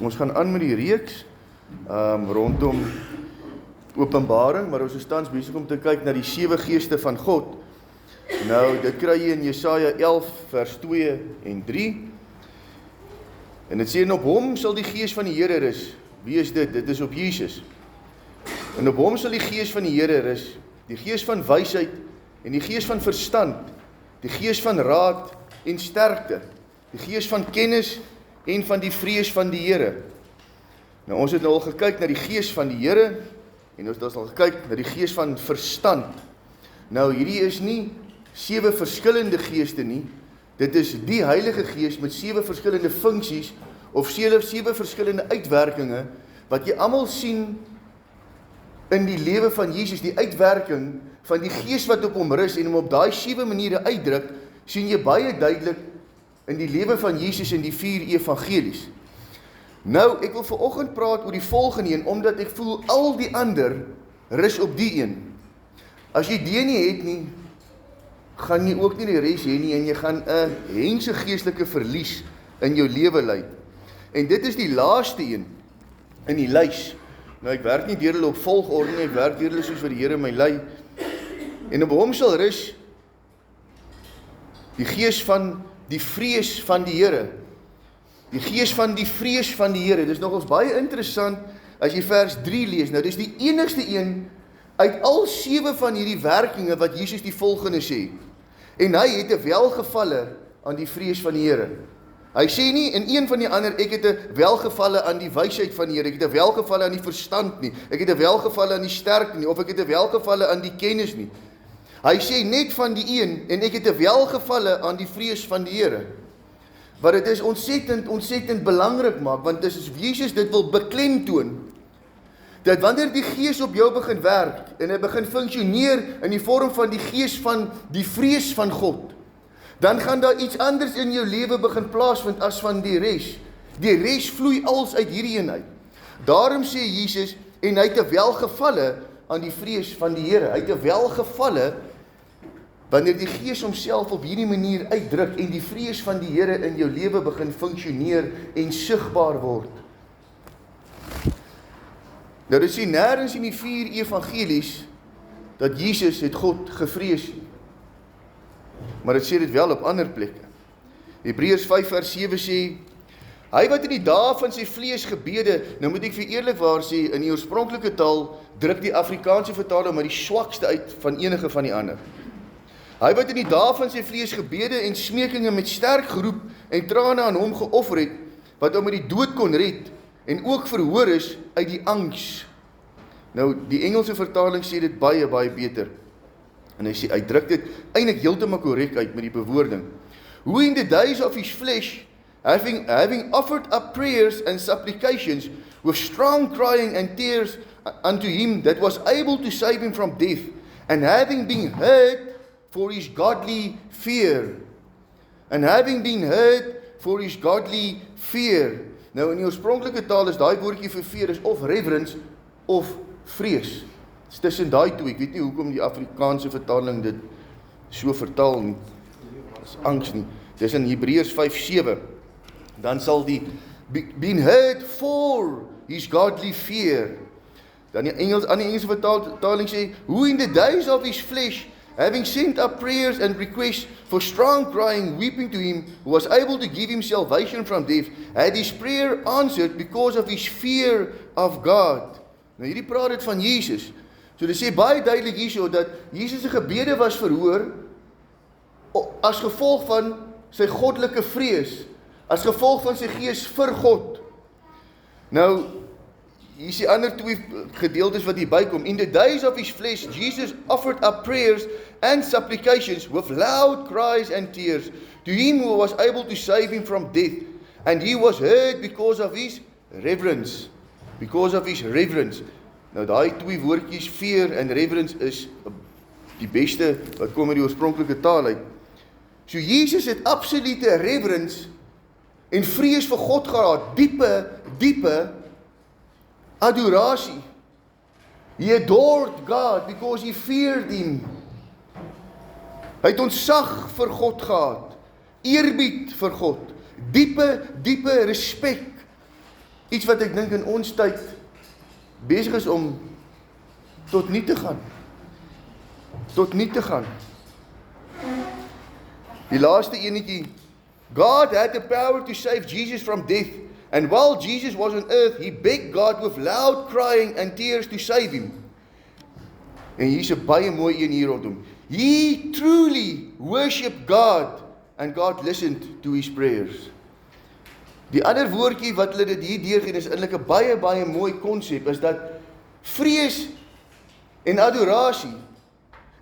Ons gaan aan met die reeks rondom Openbaring, maar ons is tans besig om te kyk na die 7 geeste van God. Nou, dit kry jy in Jesaja 11 vers 2 en 3. En dit sê, en op hom sal die gees van die Here rus. Wie is dit? Dit is op Jesus. En op hom sal die gees van die Here rus, die gees van wysheid en die gees van verstand, die gees van raad en sterkte, die gees van kennis en van die vrees van die Here. Nou, ons het nou al gekyk na die gees van die Here, en ons het al gekyk na die gees van verstand. Nou, hierdie is nie 7 verskillende geeste nie, dit is die Heilige Gees met 7 verskillende funksies, of 7 verskillende uitwerkinge, wat jy almal sien in die lewe van Jesus, die uitwerking van die gees wat op hom rus, en hom op daai 7 maniere uitdruk, sien jy baie duidelik in die lewe van Jesus in die 4 evangelies. Nou, ek wil vanoggend praat oor die volgende een, omdat ek voel al die ander rus op die een. As jy die nie het nie, gaan jy ook nie die res hê nie, en jy gaan 'n hense geestelike verlies in jou lewe lei. En dit is die laaste een in die lys. Nou, ek werk nie deur hulle op volgorde nie, ek werk deur hulle soos wat die Here my lei. En op hom sal rus die gees van die vrees van die Here. Die gees van die vrees van die Here. Dit is nogals baie interessant as jy vers 3 lees. Nou, dis die enigste een uit al 7 van hierdie werkinge wat Jesus die volgende sê. En hy het 'n welgevalle aan die vrees van die Here. Hy sê nie in een van die ander, ek het 'n welgevalle aan die wysheid van die Here, ek het 'n welgevalle aan die verstand nie, ek het 'n welgevalle aan die sterkte nie, of ek het 'n welgevalle aan die kennis nie. Hy sê net van die een, en ek het 'n welgevalle aan die vrees van die Here. Wat dit is ontsettend belangrik maak, want dis as Jesus dit wil beklemtoon, dat wanneer die gees op jou begin werk, en hy begin funksioneer in die vorm van die gees van die vrees van God, dan gaan daar iets anders in jou lewe begin plaasvind as van die res. Die res vloei als uit hierdie een uit. Daarom sê Jesus, en hy het 'n welgevalle aan die vrees van die Here. Hy het 'n welgevalle wanneer die gees homself op hierdie manier uitdruk en die vrees van die Here in jou lewe begin funksioneer en sigbaar word. Nou, dit sien nêrens in die 4 evangelies dat Jesus het God gevrees nie. Maar dit sê dit wel op ander plekke. Hebreërs 5 vers 7 sê, hy wat in die dae van sy vlees gebede, nou moet ek vir eerlikwaar sê, in die oorspronklike taal druk die Afrikaanse vertaling maar die swakste uit van enige van die ander. Hy wat in die dae van sy vlees gebede en smekinge met sterk geroep en trane aan hom geoffer het, wat hom uit die dood kon red, en ook verhoor is uit die angs. Nou, die Engelse vertaling sê dit baie beter. En hy druk dit eintlik heeltemal korrek uit met die bewoording. Who in the days of his flesh, having offered up prayers and supplications with strong crying and tears unto him that was able to save him from death, and having been heard for his godly fear. And having been heard for his godly fear. Nou, in die oorspronklike taal is daai woordjie vir fear is of reverence of vrees. Dit is tussen daai twee. Ek weet nie hoekom die Afrikaanse vertaling dit so vertaal nie. Dit is angs nie. Dit is in Hebreërs 5:7. Dan sal die been heard for his godly fear. Dan die Engelse vertaling sê, who in the days of his flesh, having sent up prayers and requests for strong crying, weeping to him, who was able to give him salvation from death, had his prayer answered because of his fear of God. Nou hierdie praat dit van Jesus. So dit sê baie duidelik hierso dat Jesus se gebede was verhoor as gevolg van sy goddelike vrees, as gevolg van sy gees vir God. Nou, hier is die ander 2 gedeeltes wat hier bykom. In the days of his flesh, Jesus offered up prayers and supplications with loud cries and tears to him who was able to save him from death. And he was heard because of his reverence. Because of his reverence. Nou, daai 2 woordjies, fear en reverence, is die beste wat kom uit die oorspronklike taal uit. So Jesus het absolute reverence en vrees vir God gehad, diepe adorasie. He adored God because he feared him. Hy het ontzag vir God gehad, eerbied vir God, diepe respek, iets wat ek dink in ons tyd besig is om tot nie te gaan. Tot nie te gaan. Die laaste enetjie. God had the power to save Jesus from death. And while Jesus was on earth, he begged God with loud crying and tears to save him. En hier's 'n baie mooi een hier rondom. He truly worshiped God and God listened to his prayers. Die ander woordjie wat hulle dit hier deurgee is eintlik 'n baie mooi konsep, is dat vrees en adorasie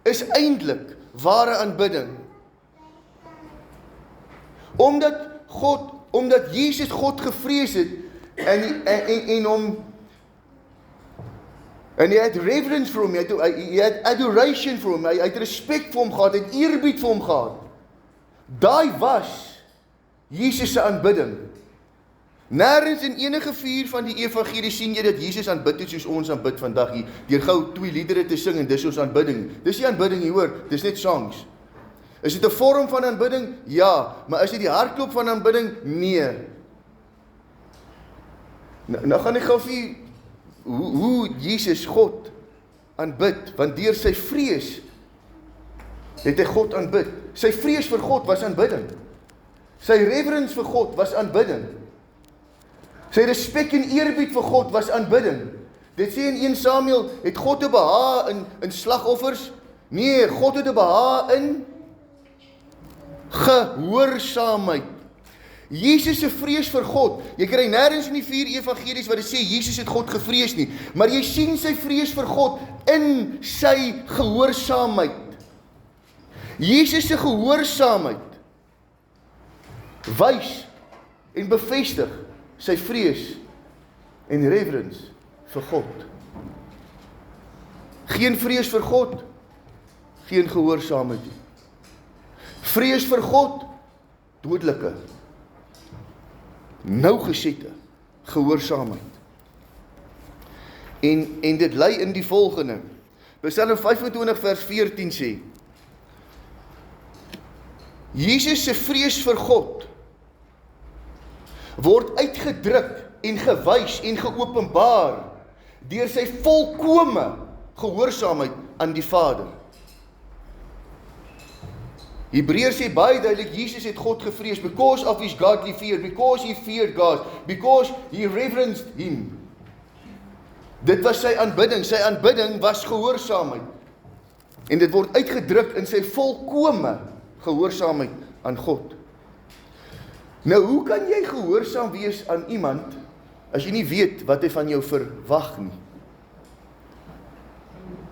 is eintlik ware aanbidding. Omdat Jesus God gevrees het en hom en hy het reverence vir hom, hy het adoration vir hom, hy het respek vir hom gehad, hy het eerbied vir hom gehad. Daai was Jesus se aanbidding. Nêrens in enige vier van die evangelie sien jy dat Jesus aanbid het soos ons aanbid vandag hier, deur gou 2 liedere te sing en dis ons aanbidding. Dis nie aanbidding hier hoor, dis net songs. Is dit 'n vorm van aanbidding? Ja, maar is dit die hartklop van aanbidding? Nee. Nou gaan ek gou vir hoe Jesus God aanbid, want deur sy vrees het hy God aanbid. Sy vrees vir God was aanbidding. Sy reverence vir God was aanbidding. Sy respek en eerbied vir God was aanbidding. Dit sê in 1 Samuel, het God te behaag in slagoffers? Nee, God het te behaag in gehoorsaamheid. Jesus se vrees vir God, jy kry nêrens in die 4 evangelies wat dit sê Jesus het God gevrees nie, maar jy sien sy vrees vir God in sy gehoorsaamheid. Jesus se gehoorsaamheid wys en bevestig sy vrees en reverence vir God. Geen vrees vir God, geen gehoorsaamheid nie. Vrees vir God, dodelike, nougesette gehoorsaamheid. En dit lei in die volgende. Psalm 25 vers 14 sê, Jesus se vrees vir God word uitgedruk en gewys en geopenbaar deur sy volkome gehoorsaamheid aan die Vader. Hebreërs sê baie duidelik, Jesus het God gevrees because of his godly fear, because he feared God, because he reverenced him. Dit was sy aanbidding was gehoorsaamheid. En dit word uitgedruk in sy volkome gehoorsaamheid aan God. Nou, hoe kan jy gehoorsaam wees aan iemand as jy nie weet wat hy van jou verwag nie?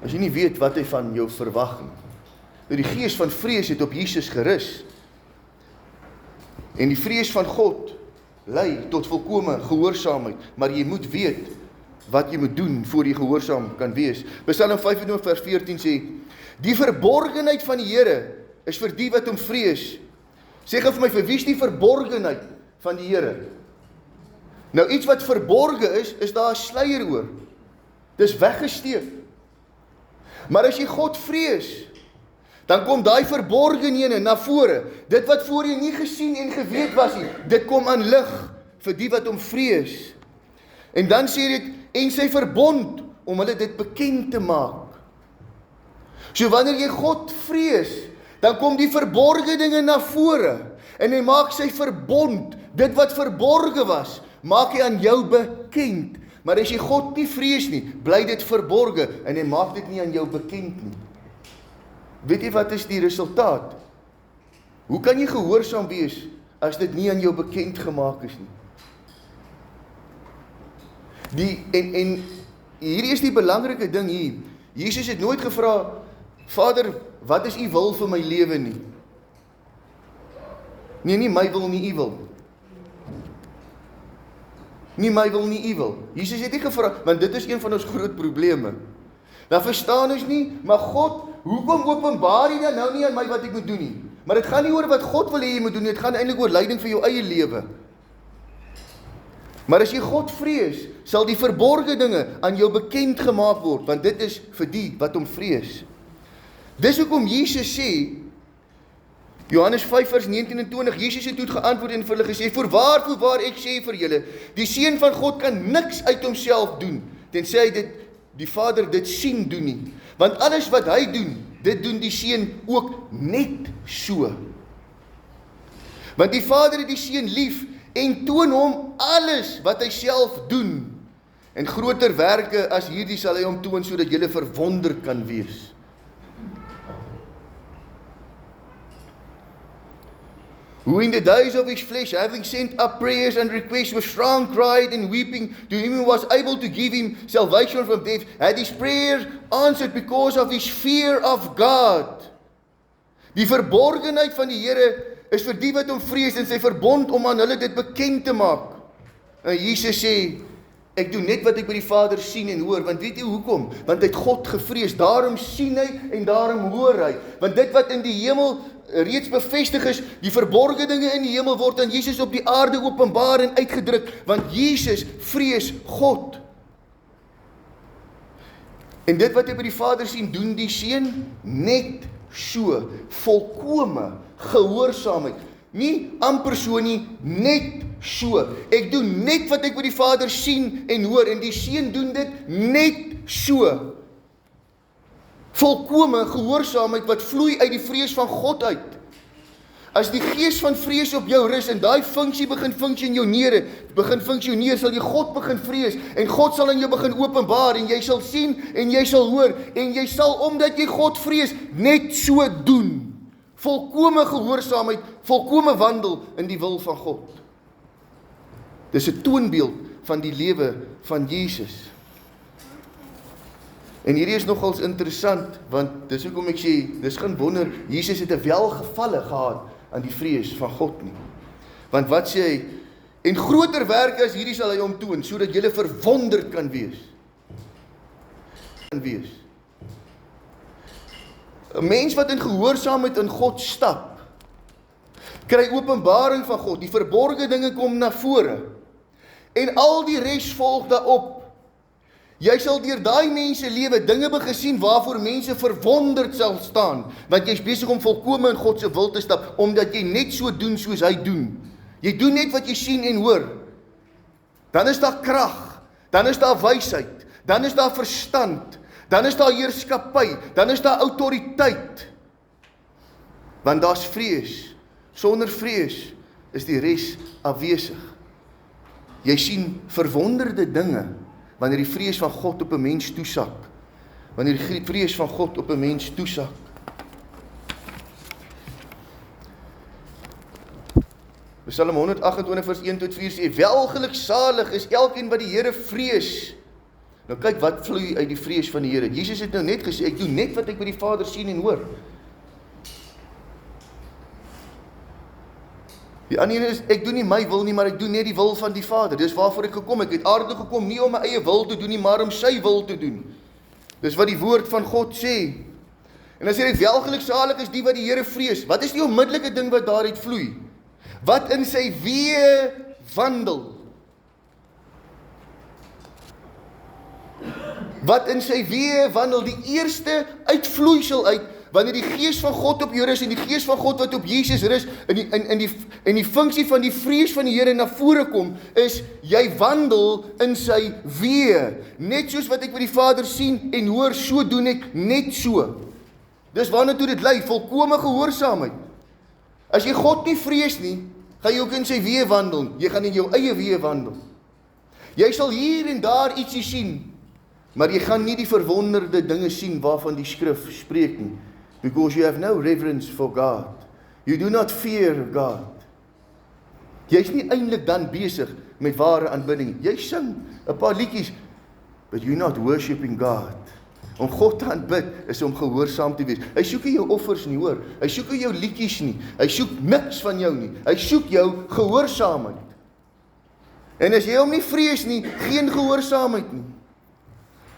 As jy nie weet wat hy van jou verwag nie. Nou, die gees van vrees het op Jesus gerus. En die vrees van God lei tot volkome gehoorsaamheid, maar jy moet weet wat jy moet doen voor jy gehoorsaam kan wees. Psalm 25 vers 14 sê, die verborgenheid van die Here is vir die wat hom vrees. Sê gou vir my, vir wie is die verborgenheid van die Here? Nou iets wat verborge is daar 'n sluier oor. Dis weggesteek. Maar as jy God vrees, dan kom daai verborgenhede na vore. Dit wat voorheen nie gesien en geweet was nie, dit kom aan lig vir die wat hom vrees. En dan sê dit, en sy verbond, om hulle dit bekend te maak. So wanneer jy God vrees, dan kom die verborge dinge na vore, en hy maak sy verbond, dit wat verborge was, maak hy aan jou bekend. Maar as jy God nie vrees nie, bly dit verborge, en hy maak dit nie aan jou bekend nie. Weet jy wat is die resultaat? Hoe kan jy gehoorsaam wees, as dit nie aan jou bekend gemaak is nie? En hierdie is die belangrike ding hier. Jesus het nooit gevra, Vader, wat is u wil vir my lewe nie? Nee, nie my wil nie, u wil. Nie my wil nie, u wil. Jesus het nie gevra, want dit is een van ons groot probleme. Dan verstaan ons nie, maar God, hoekom openbaar jy dan nou nie aan my wat ek moet doen nie? Maar dit gaan nie oor wat God wil hê jy moet doen nie, dit gaan eintlik oor leiding vir jou eie lewe. Maar as jy God vrees, sal die verborge dinge aan jou bekend gemaak word, want dit is vir die wat hom vrees. Dis hoekom Jesus sê, Johannes 5 vers 19 en 20, Jesus het toe geantwoord en vir hulle gesê, voorwaar, ek sê vir julle, die Seun van God kan niks uit homself doen, tensy hy die Vader dit sien doen nie. Want alles wat hy doen, dit doen die Seun ook net so. Want die Vader het die Seun lief en toon hom alles wat hy self doen. En groter werke as hierdie sal hy hom toon, sodat julle verwonder kan wees. Who in the days of his flesh, having sent up prayers and requests with strong cry and weeping to him who was able to give him salvation from death, had his prayers answered because of his fear of God. Die verborgenheid van die Here is vir die wat hom vrees en sy verbond om aan hulle dit bekend te maak. En Jesus sê, ek doen net wat ek by die Vader sien en hoor, want weet jy hoekom? Want hy het God gevrees, daarom sien hy en daarom hoor hy. Want dit wat in die hemel reeds bevestig is, die verborgde dinge in die hemel word aan Jesus op die aarde openbaar en uitgedruk, want Jesus vrees God. En dit wat hy by die Vader sien, doen die Seun net so, volkome gehoorsaamheid. Nie amper so nie, net so. Ek doen net wat ek by die Vader sien en hoor, en die Seun doen dit net so. Volkome gehoorsaamheid wat vloei uit die vrees van God uit. As die gees van vrees op jou rus en daai funksie begin funksioneer, sal jy God begin vrees en God sal in jou begin openbaar en jy sal sien en jy sal hoor en jy sal omdat jy God vrees net so doen. Volkome gehoorsaamheid, volkome wandel in die wil van God. Dis 'n toonbeeld van die lewe van Jesus. En hierdie is nogals interessant, want dis hoekom ek sê, dis geen wonder, Jesus het 'n welgevalle gehad aan die vrees van God nie. Want wat sê hy? En groter werke as hierdie sal hy hom toon, sodat julle verwonderd kan wees. 'n Mens wat in gehoorsaamheid in God stap, kry openbaring van God, die verborgde dinge kom na vore, en al die res volg daarop. Jy sal deur daai mense lewe dinge begin sien waarvoor mense verwonderd sal staan, want jy's besig om volkome in God se wil te stap, omdat jy net so doen soos hy doen. Jy doen net wat jy sien en hoor. Dan is daar krag, dan is daar wysheid, dan is daar verstand, dan is daar heerskappy, dan is daar autoriteit. Want daar's vrees. Sonder vrees is die res afwesig. Jy sien verwonderde dinge wanneer die vrees van God op 'n mens toesak. Wanneer die vrees van God op 'n mens toesak. Psalm 128 vers 1 tot 4 sê, welgeluksalig is elkeen wat die Here vrees. Nou kyk wat vloei uit die vrees van die Here. Jesus het nou net gesê, ek doen net wat ek by die Vader sien en hoor. Die ander een is, ek doen nie my wil nie, maar ek doen net die wil van die Vader. Dis waarvoor ek gekom. Ek het aarde gekom, nie om my eie wil te doen nie, maar om sy wil te doen. Dis wat die woord van God sê. En dan sê hy, welgeluksalig is die wat die Here vrees. Wat is die onmiddellike ding wat daaruit vloei? Wat in sy weë wandel. Wat in sy weë wandel, die eerste uitvloeisel uit, wanneer die gees van God op jou rus en die gees van God wat op Jesus rus en die funksie van die vrees van die Here na vore kom, is jy wandel in sy weë. Net soos wat ek by die Vader sien en hoor, so doen ek net so. Dis waarna toe dit lei, volkome gehoorsaamheid. As jy God nie vrees nie, gaan jy ook in sy weë wandel. Jy gaan in jou eie weë wandel. Jy sal hier en daar ietsie sien, maar jy gaan nie die verwonderde dinge sien waarvan die skrif spreek nie. Because you have no reverence for God. You do not fear God. Jy's nie eintlik dan besig met ware aanbidding. Jy sing 'n paar liedjies, but you're not worshiping God. Om God te aanbid is om gehoorsaam te wees. Hy soek nie jou offers nie, hoor. Hy soek nie jou liedjies nie. Hy soek niks van jou nie. Hy soek jou gehoorsaamheid. En as jy hom nie vrees nie, geen gehoorsaamheid nie.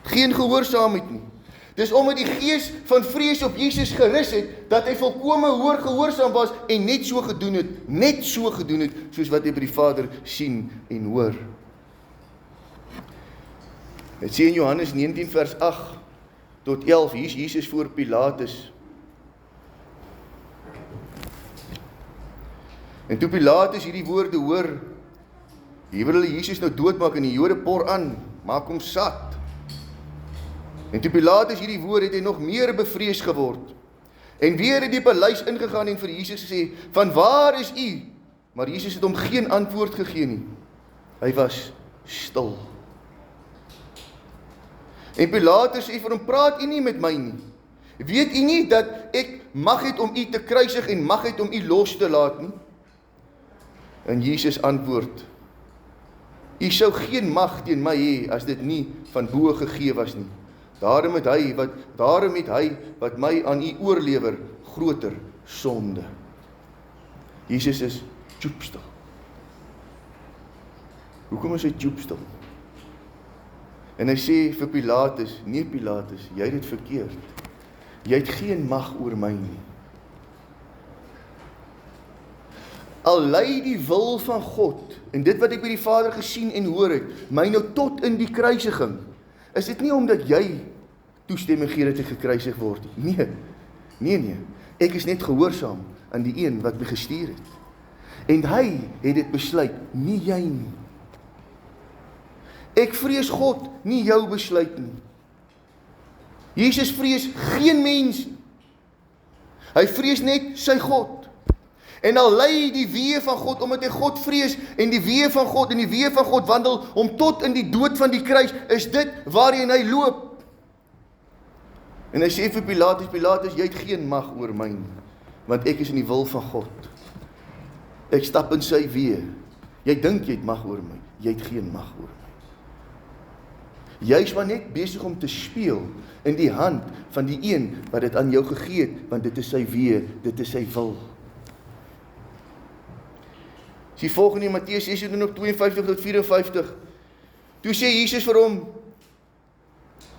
Geen gehoorsaamheid nie. Dis omdat die gees van vrees op Jesus gerus het, dat hy volkome gehoorsaam was en net so gedoen het, soos wat hy by die Vader sien en hoor. Dit sê in Johannes 19 vers 8 tot 11, hier is Jesus voor Pilatus. En toe Pilatus hierdie woorde hoor, hier wil hulle Jesus nou doodmaak en die Jode por aan, maak hom sat. En toe Pilatus hierdie woorde het hy nog meer bevrees geword. En weer het die paleis ingegaan en vir Jesus gesê, van waar is u? Maar Jesus het hom geen antwoord gegee nie. Hy was stil. En Pilatus sê vir hom, praat u nie met my nie. Weet u nie dat ek mag het om u te kruisig en mag het om u los te laat nie? En Jesus antwoord, u sou geen mag teen my hê as dit nie van bo gegee was nie. Daarom het hy wat my aan u oorlewer groter sonde. Jesus is tjoepstil. Hoekom is hy tjoepstil? En hy sê vir Pilatus, nee Pilatus, jy het dit verkeerd. Jy het geen mag oor my nie. Al lei die wil van God, en dit wat ek by die Vader gesien en hoor het, my nou tot in die kruisiging, is dit nie omdat jy toestemming gee dat ek gekruisig word. Nee. Ek is net gehoorsaam aan die een wat my gestuur het. En hy het dit besluit, nie jy nie. Ek vrees God, nie jou besluit nie. Jesus vrees geen mens nie. Hy vrees net sy God. En al lei die weë van God, omdat hy God vrees, en die weë van God, en die weë van God wandel, om tot in die dood van die kruis, is dit waarheen hy loop. En hy sê vir Pilatus, Pilatus, jy het geen mag oor my nie, want ek is in die wil van God. Ek stap in sy weë. Jy dink jy het mag oor my, jy het geen mag oor my. Jy is maar net besig om te speel in die hand van die een wat dit aan jou gegee het, want dit is sy weë, dit is sy wil. Die volgende in Matteus 6:52-54. Toe sê Jesus vir hom,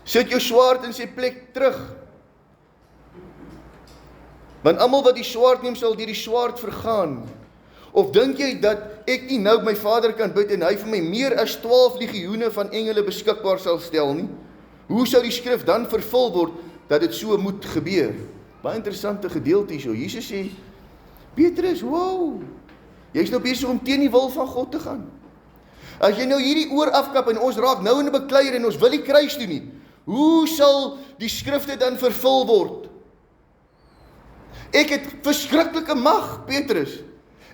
sit jou swaard in sy plek terug. Want almal wat die swaard neem sal deur die swaard vergaan. Of dink jy dat ek nie nou my Vader kan bid en hy vir my meer as 12 legioene van engele beskikbaar sal stel nie? Hoe sou die skrif dan vervul word dat dit so moet gebeur? Baie interessante gedeelte hierso. Jesus sê, Petrus, wow, jy's nou besig om teen die wil van God te gaan. As jy nou hierdie oor afkap en ons raak nou in 'n bekleier en ons wil die kruis doen nie, hoe sal die skrifte dan vervul word? Ek het verskriklike mag, Petrus.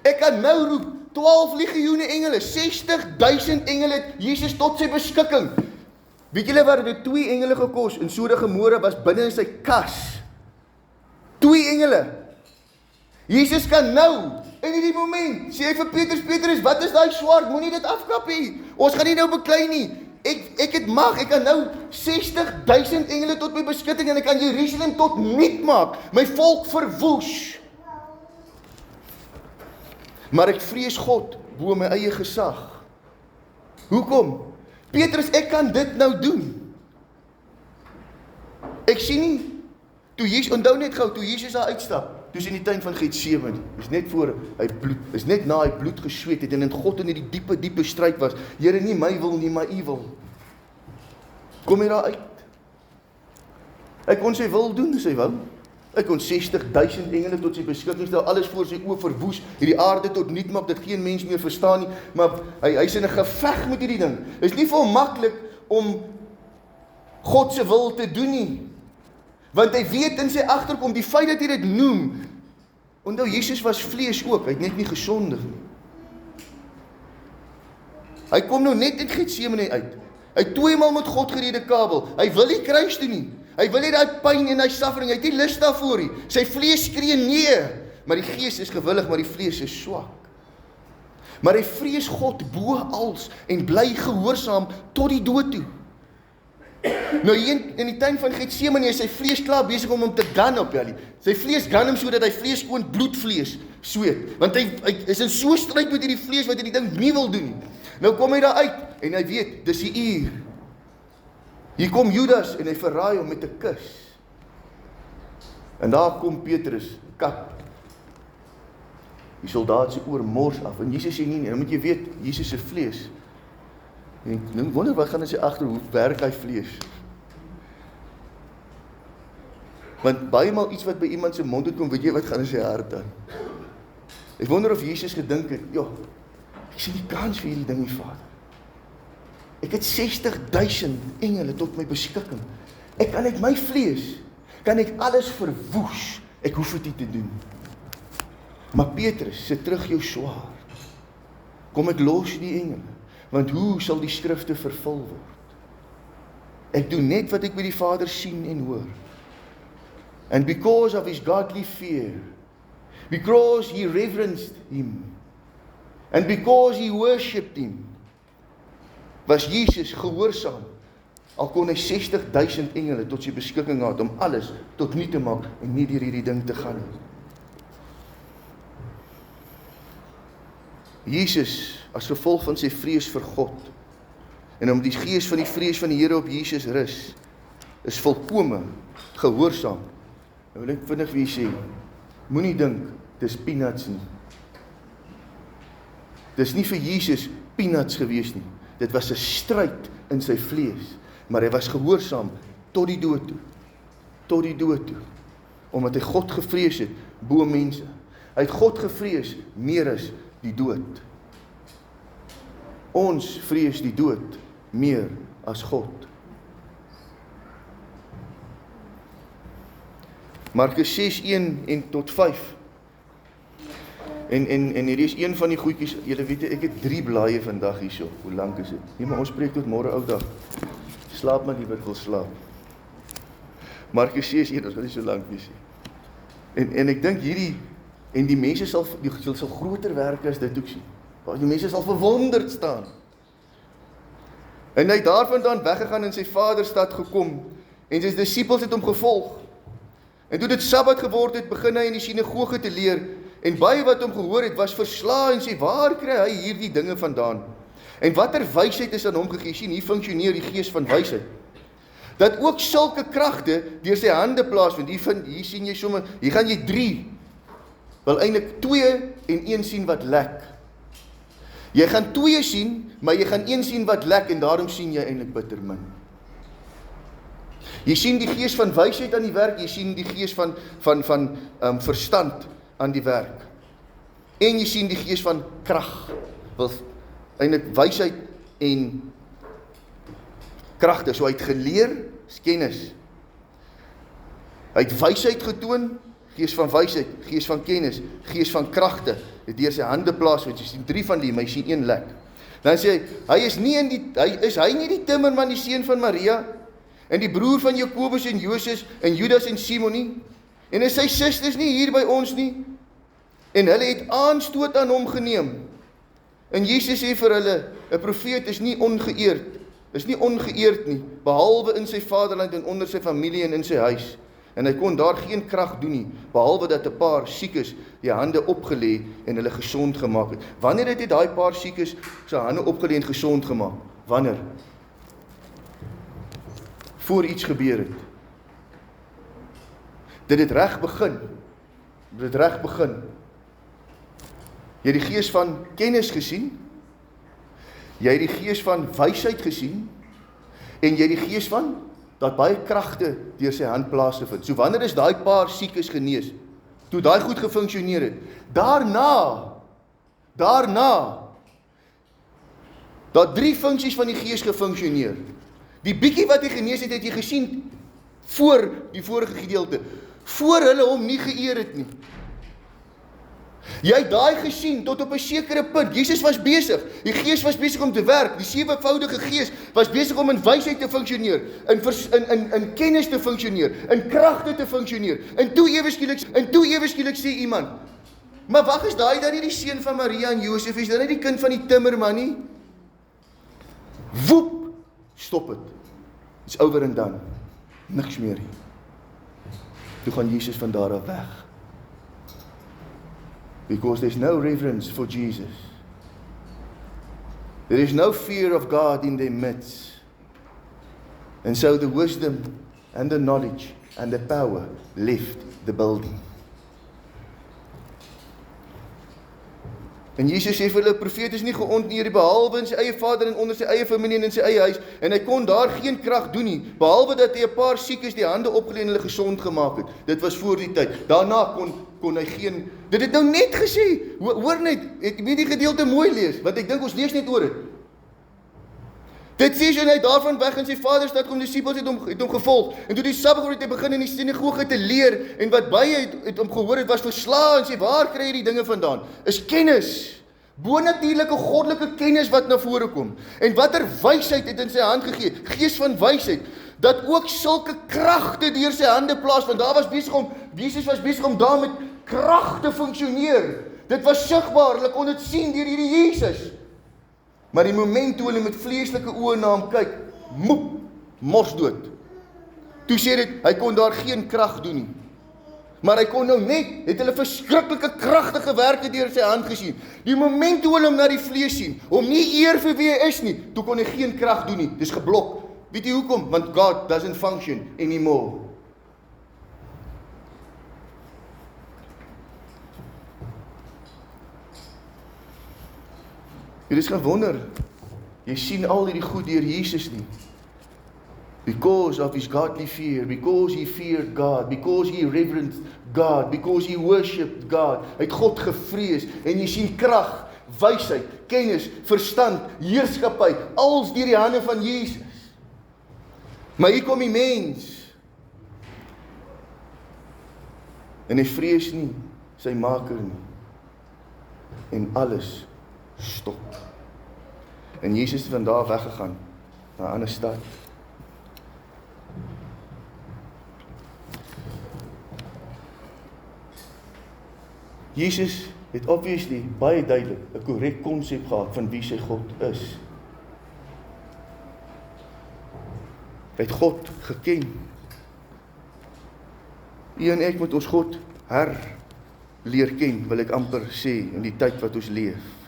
Ek kan nou roep 12 legioene engele, 60,000 engele het Jesus tot sy beskikking. Weet julle wat dit 2 engele gekos in Sodom en Gomora was binne in sy kas? 2 engele. Jesus kan nou, in die moment, sê hy vir Petrus, wat is daai swaard? Moenie dit afkap nie. Ons gaan nie nou beklei nie. Ek het mag, ek kan nou 60,000 engele tot my beskikking en ek kan Jerusalem tot niet maak, my volk verwoes. Maar ek vrees God bo my eie gesag. Hoekom? Petrus, ek kan dit nou doen. Ek sien nie, toe Jesus, onthou net gou, toe Jesus daar uitstap, toe is in die tuin van Getsemane, is net voor hy bloed, is net na hy bloed gesweet het, en God in die diepe stryd was, Here, nie my wil nie, maar u wil. Kom hy daar uit. Hy kon sy wil doen, as hy wou. Hy kon 60,000 engele tot sy beskikking stel, alles voor sy oë verwoes, hierdie aarde tot niet maak, dat geen mens meer verstaan nie, maar hy is in 'n geveg met hierdie ding. Is nie vir hom maklik om God se wil te doen nie, want hy weet in sy agterkom, die feit dat hy dit noem, onthou Jesus was vlees ook, hy het net nie gesondig nie. Hy kom nou net in Getsemane uit, hy tweemaal met God geredekabel, hy wil nie kruis doen nie, hy wil nie daai pyn en daai suffering, hy het nie lus daarvoor nie, sy vlees skree nee, maar die gees is gewillig, maar die vlees is swak. Maar hy vrees God bo als en bly gehoorsaam tot die dood toe. Nou hier in die tuin van Getsemane is sy vlees klaar besig om hom te gan op, ja, sy vlees gan hom sodat hy vlees gewoon bloedvlees sweet, want hy is in so stryd met hierdie vlees wat hy die ding nie wil doen nie. Nou kom hy daar uit en hy weet, dis die uur. Hier kom Judas en hy verraai hom met 'n kus. En daar kom Petrus, kap die soldaat se oor mors af, en Jesus sê nie, nou moet jy weet, Jesus se vlees. En ek wonder wat gaan in sy agter, hoe werk hy vlees? Want baie maal iets wat by iemand se mond uitkom, weet jy wat gaan in sy hart aan? Ek wonder of Jesus gedink het, ja, ek sien die kans vir hierdie ding nie, Vader. Ek het 60.000 engele tot my beskikking. Ek kan uit my vlees, kan ek alles verwoes. Ek hoef dit nie te doen. Maar Petrus, sit terug jou swaard. Kom ek los die engele, want hoe sal die skrifte vervul word? Ek doen net wat ek by die Vader sien en hoor. And because of his godly fear, because he reverenced him, and because he worshipped him, was Jesus gehoorsaam, al kon hy 60.000 engele tot sy beskikking gehad om alles tot nu te maak en nie deur hierdie ding te gaan nie. Jesus, as gevolg van sy vrees vir God, en om die gees van die vrees van die Here op Jesus rus, is volkome gehoorsaam. Nou wil ek vinnig vir julle sê, moenie dink, dis peanuts nie. Dis nie vir Jesus peanuts gewees nie. Dit was 'n stryd in sy vlees, maar hy was gehoorsaam tot die dood toe. Tot die dood toe. Omdat hy God gevrees het bo mense. Hy het God gevrees meer as die dood. Ons vrees die dood meer as God. Markus 6:1 en tot 5. En hier is een van die goedjies, julle weet, ek het 3 blaaie vandag hierso. Hoe lank is dit? Nee, maar ons spreek tot môre ou dag. Slaap maar liewer, ek wil slaap. Markus 6:1, ons gaan nie so lank wees nie. En ek dink hierdie, en die mense sal groter werk as dit ook sien. Die mense sal verwonderd staan. En hy het daarvandaan weggegaan in sy vaderstad gekom, en sy disippels het hom gevolg. En toe dit Sabbat geword het, begin hy in die sinagoge te leer, en baie wat hom gehoor het, was verslae en sê, waar kry hy hierdie dinge vandaan? En watter wysheid is aan hom gegee? Sien, hier funksioneer die gees van wysheid. Dat ook sulke kragte deur sy hande plaasvind. Hier sien jy sommer, hier gaan jy 3, wel eintlik 2 en 1 sien wat lek. Jy gaan 2 sien, maar jy gaan 1 sien wat lek, en daarom sien jy eintlik bitter min. Jy sien die gees van wysheid aan die werk, jy sien die gees van verstand aan die werk. En jy sien die gees van krag, wel eintlik wysheid en kragte. So hy het geleer, kennis. Hy het wysheid getoon, gees van wysheid, gees van kennis, gees van kragte, het deur sy hande plaasvind. Jy sien 3 van die, maar jy sien 1 lek. Dan sê hy, is hy nie die timmerman, die seun van Maria, en die broer van Jakobus en Joses, en Judas en Simon nie? En is sy susters nie hier by ons nie? En hulle het aanstoot aan hom geneem. En Jesus sê vir hulle, 'n profeet is nie ongeëerd nie, behalwe in sy vaderland en onder sy familie en in sy huis. En hy kon daar geen krag doen nie, behalwe dat 'n paar siekes die hande opgelê en hulle gesond gemaak het. Wanneer het hy daai paar siekes sy hande opgelê en gesond gemaak? Wanneer? Voor iets gebeur het. Dit het reg begin. Jy het die gees van kennis gesien, jy het die gees van wysheid gesien, en jy het die gees van, dat baie kragte deur sy hand plaasgevind. So wanneer is daai paar siekes genees? Toe daai goed gefunksioneer het. Daarna, dat 3 funksies van die gees gefunksioneer. Die bietjie wat hy genees het, het jy gesien voor die vorige gedeelte, voor hulle hom nie geëer het nie. Jy het daai gesien tot op 'n sekere punt. Jesus was besig. Die gees was besig om te werk. Die 7voudige gees was besig om in wysheid te funksioneer, in kennis te funksioneer, in kragte te funksioneer. En toe ewe skielik sê iemand, maar wag, is daai dan nie die seun van Maria en Josef, is dit nie die kind van die timmerman nie? Woep, stop het. It's over and done. Niks meer nie. Toe gaan Jesus van daar af weg. Because there's no reverence for Jesus. There is no fear of God in their midst. And so the wisdom and the knowledge and the power left the building. En Jesus sê vir hulle, profeet is nie geontneer, behalwe in sy eie vader en onder sy eie familie en in sy eie huis, en hy kon daar geen krag doen nie, behalwe dat hy 'n paar siekes die hande opgelê en hulle gesond gemaak het. Dit was voor die tyd. Daarna kon hy geen, dit het nou net gesê, hoor net, ek moet die gedeelte mooi lees, want ek dink ons lees net oor dit. Dit sê en hy daarvan weg in sy vaderstad kom, die disippels het hom gevolg, en toe die Sabbat het hy begin in die sinagoge te leer, en wat baie het hom gehoor het, was versla, en sê, waar kry jy die dinge vandaan? Is kennis, bonatuurlike goddelike kennis wat na vore kom, en watter wysheid het in sy hand gegee, gees van wysheid, dat ook sulke kragte deur sy hande plaas, want daar was Jesus was besig om daar met krag te funksioneer, dit was sigbaar, hulle kon dit sien deur hierdie Jesus, maar die moment toe hulle met vleeslike oë na hom kyk, mors dood. Toe sê dit, hy kon daar geen krag doen nie. Maar hy kon nou net, het hulle verskriklike kragtige werke deur sy hand gesien. Die moment toe hulle hom na die vlees sien, om nie eer vir wie hy is nie, toe kon hy geen krag doen nie, dis geblok. Weet jy hoekom? Want God doesn't function anymore. Dit is geen wonder, jy sien al hierdie goed deur Jesus nie. Because of his godly fear, because he feared God, because he reverenced God, because he worshipped God. Hy het God gevrees, en jy sien krag, wysheid, kennis, verstand, heerskappy, als deur die hande van Jesus. Maar hier kom die mens, en hy vrees nie sy maker nie, en alles stop. En Jesus het van daar weggegaan, na 'n ander stad. Jesus het obviously baie duidelik 'n korrek konsep gehad van wie sy God is. Hy het God geken. U en ek moet ons God leer ken, wil ek amper sê, in die tyd wat ons leef.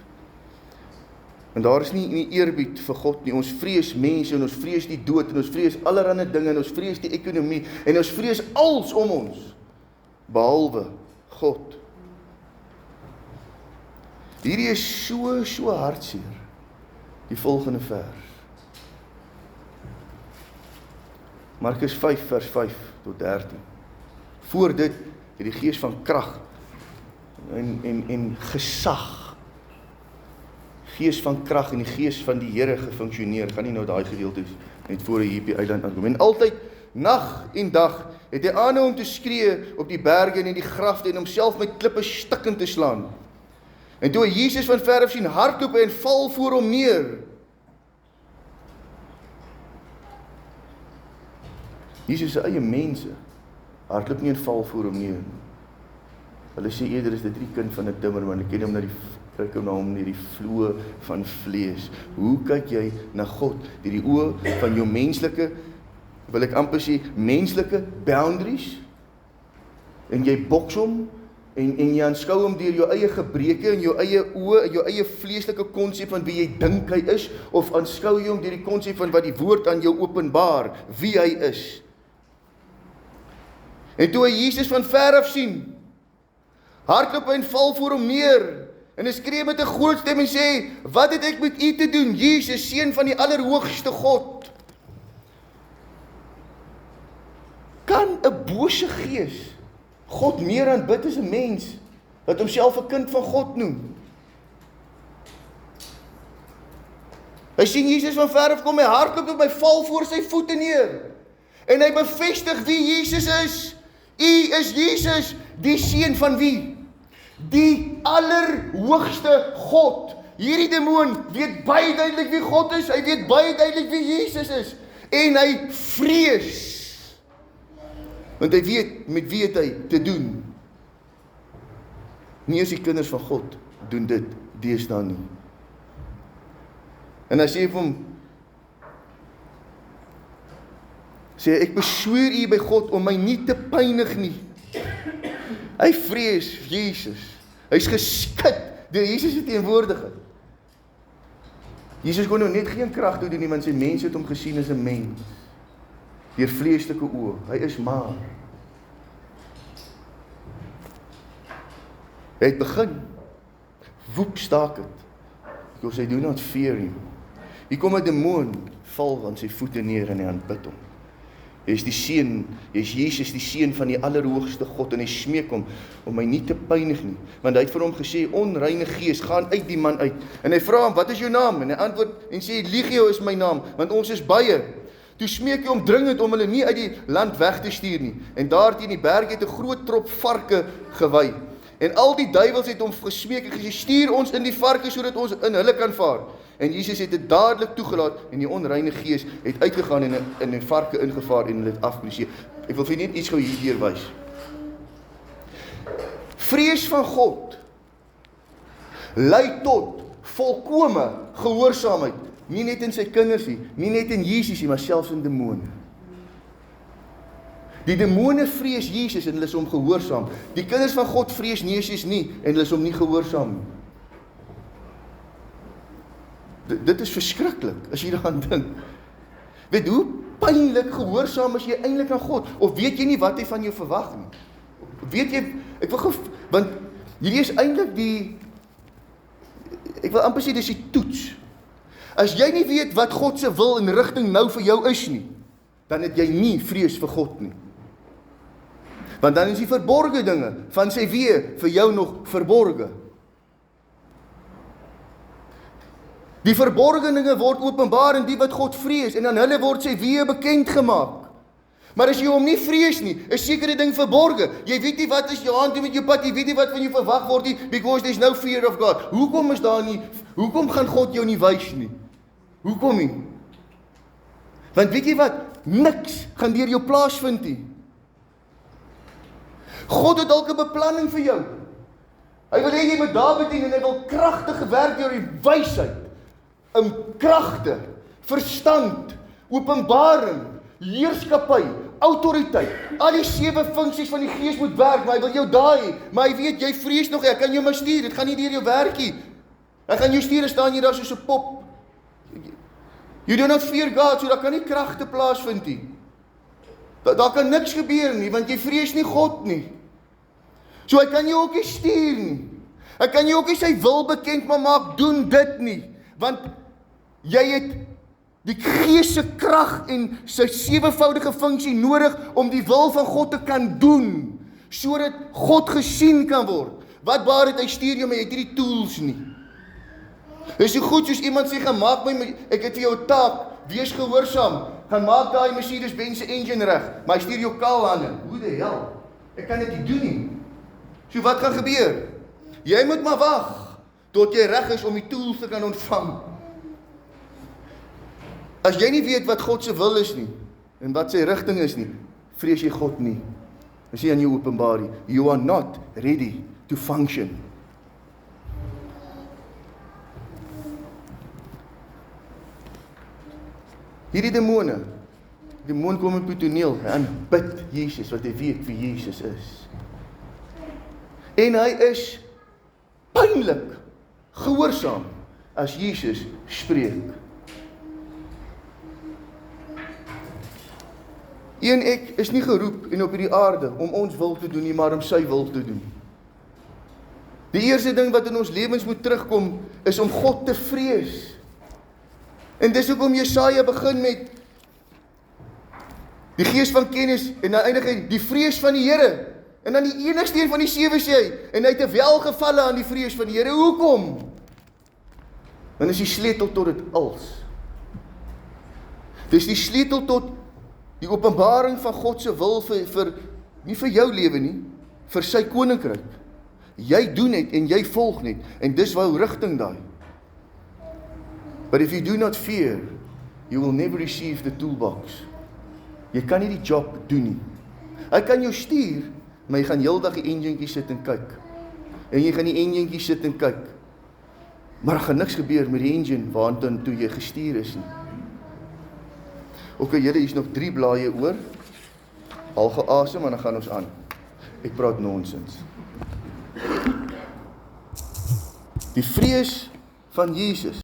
En daar is nie eerbied vir God nie, ons vrees mense, en ons vrees die dood, en ons vrees allerhande dinge, en ons vrees die ekonomie, en ons vrees alles om ons, behalwe God. Hierdie is so hartseer, die volgende vers. Markus 5 vers 5 tot 13. Voor dit het die gees van krag en gesag, gees van krag en die gees van die Here gefunksioneer. Gaan nie nou daai gedeeltes net voor hy op die eiland aankom. En altyd, nag en dag, het hy aanhou om te skree op die berge en in die grafte en homself met klippe stikkend te slaan. En toe hy Jesus van ver af sien, hardloop en val voor hom neer. Jesus se eie mense hardloop nie en val voor hom neer. Hulle sê eerder is dit die kind van 'n timmerman, ek ken hom kyk hom na hom deur die vloë van vlees. Hoe kyk jy na God? Deur die oë van jou menslike, wil ek amper sê, menslike boundaries, en jy boks hom, en jy aanskou hom deur jou eie gebreke, en jou eie oë, en jou eie vleeslike konsep van wie jy dink hy is, of aanskou jy hom deur die konsep van wat die woord aan jou openbaar, wie hy is. En toe hy Jesus van ver af sien, hardloop en val voor hom neer, en hy skree met 'n groot stem en sê, wat het ek met u te doen, Jesus, seun van die allerhoogste God? Kan 'n bose gees God meer aanbid as 'n mens, wat homself 'n kind van God noem? Hy sien Jesus van ver af kom, hy hardloop en hy val voor sy voete neer, en hy bevestig wie Jesus is. U is Jesus, die seun van wie? Die allerhoogste God. Hierdie demoon weet baie duidelik wie God is, hy weet baie duidelik wie Jesus is, en hy vrees, want hy weet met wie het hy te doen. Nie eens die kinders van God doen dit deesdae nie. En hy sê vir hom, sê, ek besweer u by God om my nie te pynig nie. Hy vrees Jesus. Hy's geskit deur Jesus se teenwoordigheid. Jesus kon nou net geen krag toe doen nie, want sy mense het hom gesien as 'n mens, deur vleeslike oë. Hy is maar. Hy het begin. woep, staak het. Because I do not fear him. Hier kom 'n demoon, val aan sy voete neer en hy aanbid hom. Hy is die seun, hy is Jesus, die seun van die Allerhoogste God, en hy smeek hom om my nie te pynig nie, want hy het vir hom gesê, onreine gees, gaan uit die man uit, en hy vra hom, wat is jou naam? En hy antwoord en sê, Legio is my naam, want ons is baie. Toe smeek hy hom dringend om hulle nie uit die land weg te stuur nie, en daar teen die berg het 'n groot trop varke gewy, en al die duiwels het hom gesmeek en gesê, stuur ons in die varke, sodat ons in hulle kan vaar. En Jesus het dit dadelik toegelaat, en die onreine gees het uitgegaan en in die varke ingevaar en hulle het afgeloseer. Ek wil vir net iets gou hierdeur wys. Vrees van God lei tot volkome gehoorsaamheid, nie net in sy kinders nie, nie net in Jesus nie, maar selfs in demone. Die demone vrees Jesus en hulle is hom gehoorsaam. Die kinders van God vrees Jesus nie en hulle is hom nie gehoorsaam nie. Dit is verskriklik, as jy daaraan dink. Weet hoe pynlik gehoorsaam is jy eintlik aan God? Of weet jy nie wat hy van jou verwag nie? Weet jy, want hierdie is eintlik ek wil amper sê, dis die toets. As jy nie weet wat God se wil en rigting nou vir jou is nie, dan het jy nie vrees vir God nie. Want dan is die verborge dinge van sy weë vir jou nog verborge. Die verborge dinge word openbaar in die wat God vrees, en aan hulle word sy weë bekend gemaak. Maar as jy hom nie vrees nie, is sekere ding verborge. Jy weet nie wat is jou hand doen met jou pad, jy weet nie wat van jou verwag word nie, because there's no fear of God. Hoekom is daar nie, hoekom gaan God jou nie wys nie? Hoekom nie? Want weet jy wat, niks gaan deur jou plaasvind nie. God het dalk 'n beplanning vir jou. Hy wil hê jy moet daar bedien, en hy wil kragtige werk deur die wysheid, in kragte, verstand, openbaring, heerskappy, autoriteit, al die 7 funksies van die Gees moet werk, maar hy wil jou daar hê, maar hy weet, jy vrees nog, ek kan jou maar stuur, dit gaan nie deur jou werk nie. Ek gaan jou stuur, en staan jy daar soos 'n pop. You do not fear God, so daar kan nie kragte plaasvind nie. Daar kan niks gebeur nie, want jy vrees nie God nie. So hy kan jou ook nie stuur nie. Hy kan jou ook nie sy wil bekend maak, doen dit nie, want jy het die Gees se krag en sy 7voudige funksie nodig om die wil van God te kan doen, sodat God gesien kan word. Wat baat het, hy stuur jou, maar jy het nie die tools nie. Dit is so goed soos iemand sê, gaan maak my, ek het vir jou 'n taak, wees gehoorsaam, gaan maak daai Mercedes-Benz se engine reg, maar hy stuur jou kaal hande. Hoe die hel? Ek kan dit nie doen nie. So wat gaan gebeur? Jy moet maar wag tot jy reg is om die tools te kan ontvang. As jy nie weet wat God se wil is nie, en wat sy rigting is nie, vrees jy God nie. As jy aan jou openbaar nie, you are not ready to function. Hierdie demoon kom op die toneel, en bid Jesus, wat hy weet wie Jesus is. En hy is pynlik gehoorsaam as Jesus spreek. En ek is nie geroep en op hierdie aarde om ons wil te doen nie, maar om sy wil te doen. Die eerste ding wat in ons lewens moet terugkom, is om God te vrees. En dis hoekom Jesaja begin met die gees van kennis, en dan eindig hy die vrees van die Here. En dan die enigste een van die 7 sê hy, en hy het 'n welgevalle aan die vrees van die Here. Hoekom? Dan is die sleutel tot dit als. Dis die sleutel tot die openbaring van God se wil vir nie vir jou lewe nie, vir sy koninkryk. Jy doen net en jy volg net, en dis wou rigting daai. But if you do not fear, you will never receive the toolbox. Jy kan nie die job doen nie. Hy kan jou stuur, maar jy gaan heeldag die enjinkie sit en kyk. En jy gaan die enjinkie sit en kyk. Maar daar gaan niks gebeur met die engine waartoe jy gestuur is nie. Ok, julle, hier is nog 3 blaaie oor. Al geasem, en dan gaan ons aan. Ek praat nonsens. Die vrees van Jesus